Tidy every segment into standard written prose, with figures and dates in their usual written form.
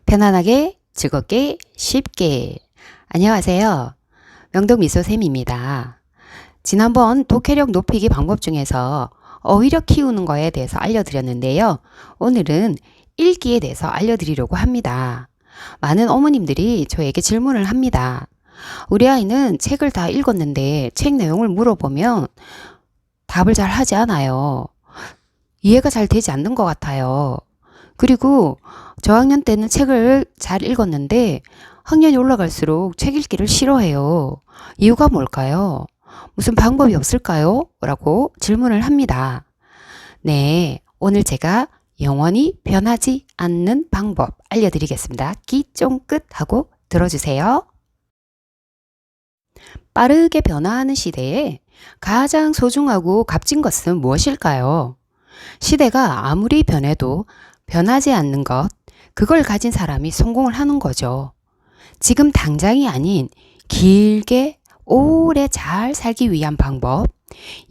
편안하게, 즐겁게, 쉽게. 안녕하세요. 명동미소쌤입니다. 지난번 독해력 높이기 방법 중에서 어휘력 키우는 거에 대해서 알려드렸는데요. 오늘은 읽기에 대해서 알려드리려고 합니다. 많은 어머님들이 저에게 질문을 합니다. 우리 아이는 책을 다 읽었는데 책 내용을 물어보면 답을 잘 하지 않아요. 이해가 잘 되지 않는 것 같아요. 그리고 저학년 때는 책을 잘 읽었는데 학년이 올라갈수록 책 읽기를 싫어해요. 이유가 뭘까요? 무슨 방법이 없을까요? 라고 질문을 합니다. 네, 오늘 제가 영원히 변하지 않는 방법 알려드리겠습니다. 귀 쫑긋 하고 들어주세요. 빠르게 변화하는 시대에 가장 소중하고 값진 것은 무엇일까요? 시대가 아무리 변해도 변하지 않는 것, 그걸 가진 사람이 성공을 하는 거죠. 지금 당장이 아닌 길게 오래 잘 살기 위한 방법,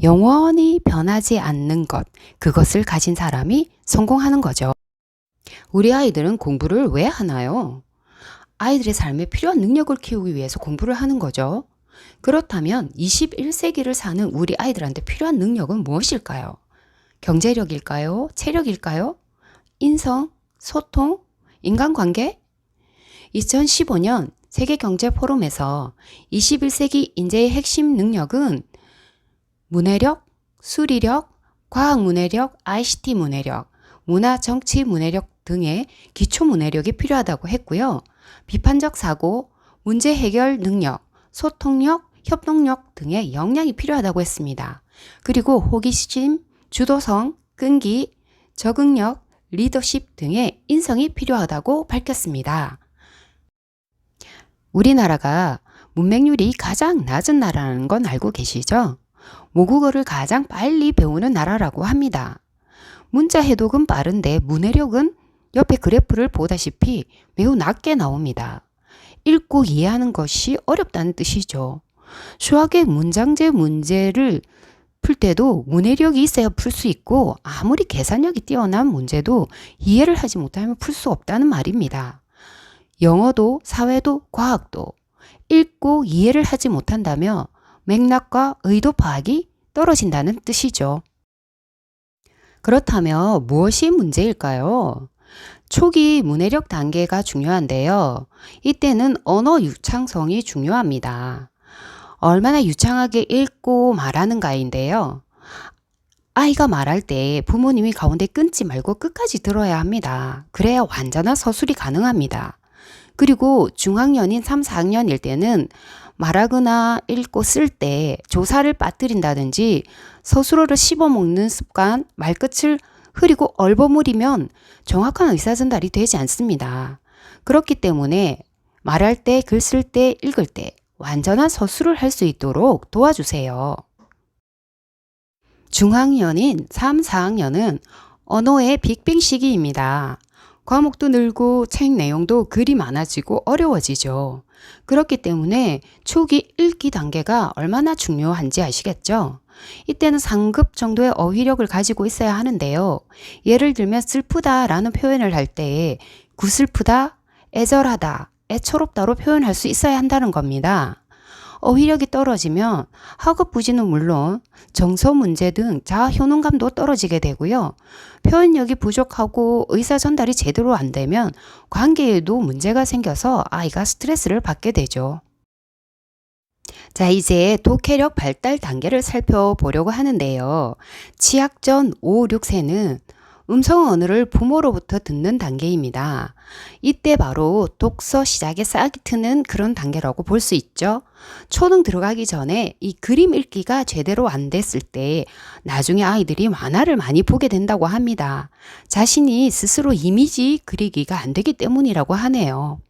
영원히 변하지 않는 것, 그것을 가진 사람이 성공하는 거죠. 우리 아이들은 공부를 왜 하나요? 아이들의 삶에 필요한 능력을 키우기 위해서 공부를 하는 거죠. 그렇다면 21세기를 사는 우리 아이들한테 필요한 능력은 무엇일까요? 경제력일까요? 체력일까요? 인성, 소통, 인간관계? 2015년 세계경제포럼에서 21세기 인재의 핵심 능력은 문해력, 수리력, 과학문해력, ICT 문해력, 문화정치 문해력 등의 기초 문해력이 필요하다고 했고요. 비판적 사고, 문제 해결 능력, 소통력, 협동력 등의 역량이 필요하다고 했습니다. 그리고 호기심, 주도성, 끈기, 적응력, 리더십 등의 인성이 필요하다고 밝혔습니다. 우리나라가 문맹률이 가장 낮은 나라라는 건 알고 계시죠? 모국어를 가장 빨리 배우는 나라라고 합니다. 문자 해독은 빠른데 문해력은 옆에 그래프를 보다시피 매우 낮게 나옵니다. 읽고 이해하는 것이 어렵다는 뜻이죠. 수학의 문장제 문제를 풀 때도 문해력이 있어야 풀 수 있고 아무리 계산력이 뛰어난 문제도 이해를 하지 못하면 풀 수 없다는 말입니다. 영어도 사회도 과학도 읽고 이해를 하지 못한다며 맥락과 의도 파악이 떨어진다는 뜻이죠. 그렇다면 무엇이 문제일까요? 초기 문해력 단계가 중요한데요. 이때는 언어 유창성이 중요합니다. 얼마나 유창하게 읽고 말하는가인데요. 아이가 말할 때 부모님이 가운데 끊지 말고 끝까지 들어야 합니다. 그래야 완전한 서술이 가능합니다. 그리고 중학년인 3, 4학년일 때는 말하거나 읽고 쓸 때 조사를 빠뜨린다든지 서술어를 씹어먹는 습관, 말끝을 흐리고 얼버무리면 정확한 의사전달이 되지 않습니다. 그렇기 때문에 말할 때, 글 쓸 때, 읽을 때 완전한 서술을 할 수 있도록 도와주세요. 중학년인 3, 4학년은 언어의 빅뱅 시기입니다. 과목도 늘고 책 내용도 글이 많아지고 어려워지죠. 그렇기 때문에 초기 읽기 단계가 얼마나 중요한지 아시겠죠? 이때는 상급 정도의 어휘력을 가지고 있어야 하는데요. 예를 들면 슬프다라는 표현을 할 때 구슬프다, 애절하다, 애처롭다로 표현할 수 있어야 한다는 겁니다. 어휘력이 떨어지면 학업 부진은 물론 정서 문제 등 자아 효능감도 떨어지게 되고요. 표현력이 부족하고 의사 전달이 제대로 안 되면 관계에도 문제가 생겨서 아이가 스트레스를 받게 되죠. 자, 이제 독해력 발달 단계를 살펴보려고 하는데요. 취약 전 5, 6세는 음성 언어를 부모로부터 듣는 단계입니다. 이때 바로 독서 시작에 싹이 트는 그런 단계라고 볼 수 있죠. 초등 들어가기 전에 이 그림 읽기가 제대로 안 됐을 때 나중에 아이들이 만화를 많이 보게 된다고 합니다. 자신이 스스로 이미지 그리기가 안 되기 때문이라고 하네요.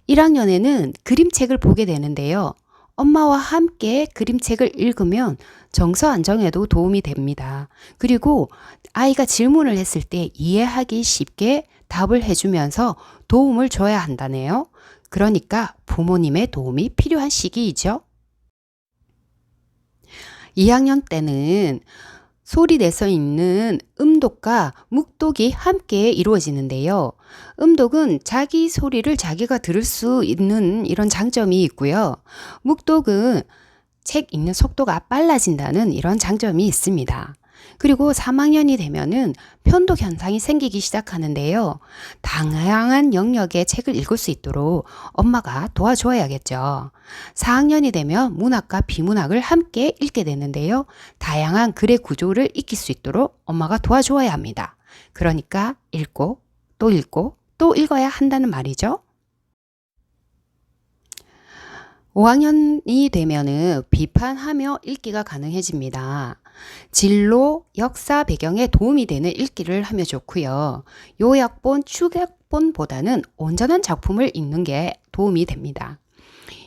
1학년에는 그림책을 보게 되는데요. 엄마와 함께 그림책을 읽으면 정서 안정에도 도움이 됩니다. 그리고 아이가 질문을 했을 때 이해하기 쉽게 답을 해주면서 도움을 줘야 한다네요. 그러니까 부모님의 도움이 필요한 시기이죠. 2학년 때는 소리 내서 읽는 음독과 묵독이 함께 이루어지는데요. 음독은 자기 소리를 자기가 들을 수 있는 이런 장점이 있고요. 묵독은 책 읽는 속도가 빨라진다는 이런 장점이 있습니다. 그리고 3학년이 되면은 편독 현상이 생기기 시작하는데요. 다양한 영역의 책을 읽을 수 있도록 엄마가 도와줘야겠죠. 4학년이 되면 문학과 비문학을 함께 읽게 되는데요. 다양한 글의 구조를 익힐 수 있도록 엄마가 도와줘야 합니다. 그러니까 읽고 또 읽어야 한다는 말이죠. 5학년이 되면은 비판하며 읽기가 가능해집니다. 진로, 역사 배경에 도움이 되는 읽기를 하면 좋고요. 요약본, 축약본보다는 온전한 작품을 읽는 게 도움이 됩니다.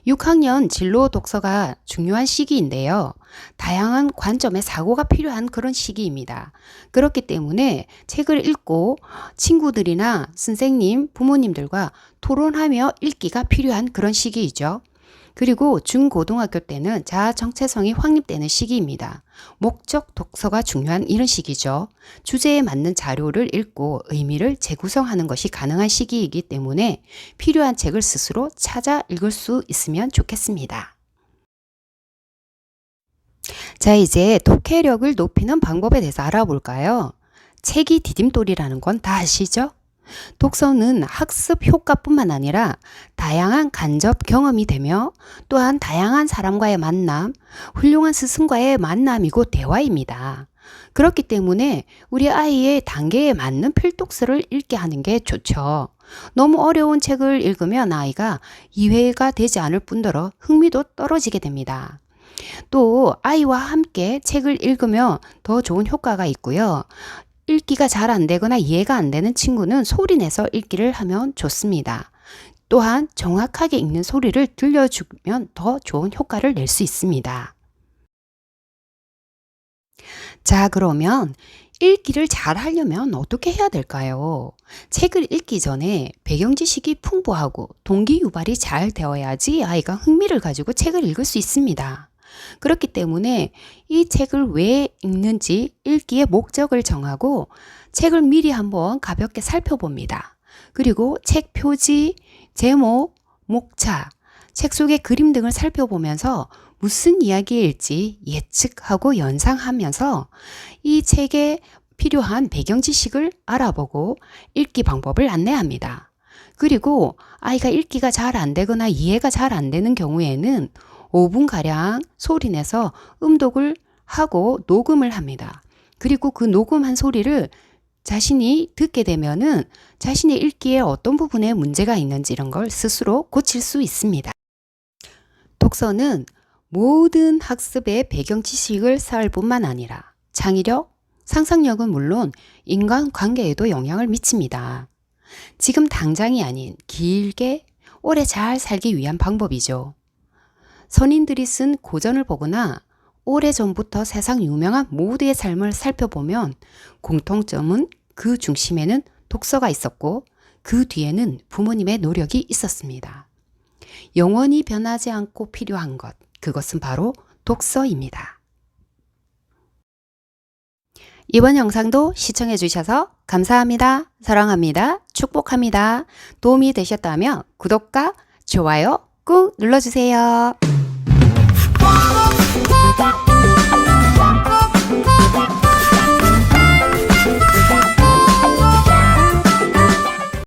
6학년 진로 독서가 중요한 시기인데요. 다양한 관점의 사고가 필요한 그런 시기입니다. 그렇기 때문에 책을 읽고 친구들이나 선생님, 부모님들과 토론하며 읽기가 필요한 그런 시기이죠. 그리고 중고등학교 때는 자아 정체성이 확립되는 시기입니다. 목적 독서가 중요한 이런 시기죠. 주제에 맞는 자료를 읽고 의미를 재구성하는 것이 가능한 시기이기 때문에 필요한 책을 스스로 찾아 읽을 수 있으면 좋겠습니다. 자, 이제 독해력을 높이는 방법에 대해서 알아볼까요? 책이 디딤돌이라는 건 다 아시죠? 독서는 학습 효과뿐만 아니라 다양한 간접 경험이 되며 또한 다양한 사람과의 만남, 훌륭한 스승과의 만남이고 대화입니다. 그렇기 때문에 우리 아이의 단계에 맞는 필독서를 읽게 하는 게 좋죠. 너무 어려운 책을 읽으면 아이가 이해가 되지 않을 뿐더러 흥미도 떨어지게 됩니다. 또 아이와 함께 책을 읽으면 더 좋은 효과가 있고요. 읽기가 잘 안 되거나 이해가 안 되는 친구는 소리 내서 읽기를 하면 좋습니다. 또한 정확하게 읽는 소리를 들려주면 더 좋은 효과를 낼 수 있습니다. 자, 그러면 읽기를 잘 하려면 어떻게 해야 될까요? 책을 읽기 전에 배경 지식이 풍부하고 동기 유발이 잘 되어야지 아이가 흥미를 가지고 책을 읽을 수 있습니다. 그렇기 때문에 이 책을 왜 읽는지 읽기의 목적을 정하고 책을 미리 한번 가볍게 살펴봅니다. 그리고 책 표지, 제목, 목차, 책 속의 그림 등을 살펴보면서 무슨 이야기일지 예측하고 연상하면서 이 책에 필요한 배경 지식을 알아보고 읽기 방법을 안내합니다. 그리고 아이가 읽기가 잘 안 되거나 이해가 잘 안 되는 경우에는 5분가량 소리내서 음독을 하고 녹음을 합니다. 그리고 그 녹음한 소리를 자신이 듣게 되면은 자신의 읽기에 어떤 부분에 문제가 있는지 이런 걸 스스로 고칠 수 있습니다. 독서는 모든 학습의 배경 지식을 쌓을 뿐만 아니라 창의력, 상상력은 물론 인간관계에도 영향을 미칩니다. 지금 당장이 아닌 길게 오래 잘 살기 위한 방법이죠. 선인들이 쓴 고전을 보거나 오래전부터 세상 유명한 모두의 삶을 살펴보면 공통점은 그 중심에는 독서가 있었고 그 뒤에는 부모님의 노력이 있었습니다. 영원히 변하지 않고 필요한 것, 그것은 바로 독서입니다. 이번 영상도 시청해 주셔서 감사합니다. 사랑합니다. 축복합니다. 도움이 되셨다면 구독과 좋아요 꾹 눌러주세요.